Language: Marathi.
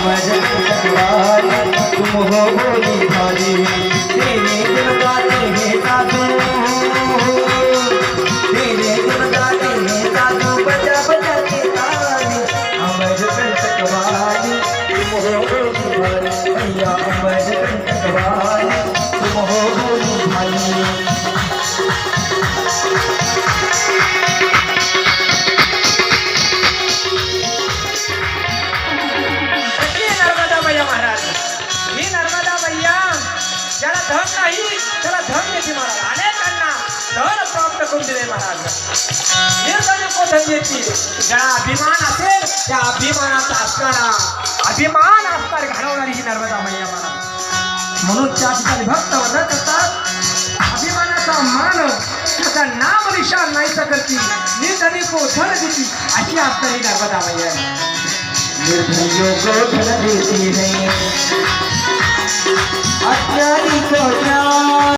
अमर कंटक वाली तुम हो भोली भाली। तेरे गुण गाते हैं साधु, तेरे गुण गाते हैं साधु, बजा बजा के ताली। अमर कंटक वाली तुम हो भोली भाली, भैया अमर कंटक वाली तुम हो भोली भाली। ज्याला धन नाही त्याला धन देते महाराज, अनेकांना धन प्राप्त करून दिले महाराज। निर्धन को धन देते, ज्याला अभिमान असेल त्या अभिमानाचा असणारा अभिमान असणार घडवणारी ही नर्मदा मैया महाराज। म्हणून त्या ठिकाणी भक्त वजा करतात, अभिमानाचा मान त्याचा नाम निशान नाही करती, निर्धनी को धन देती अशी असणारी नर्मदा मैया। निर्धनियों को धन देती है, अज्ञानी को ज्ञान।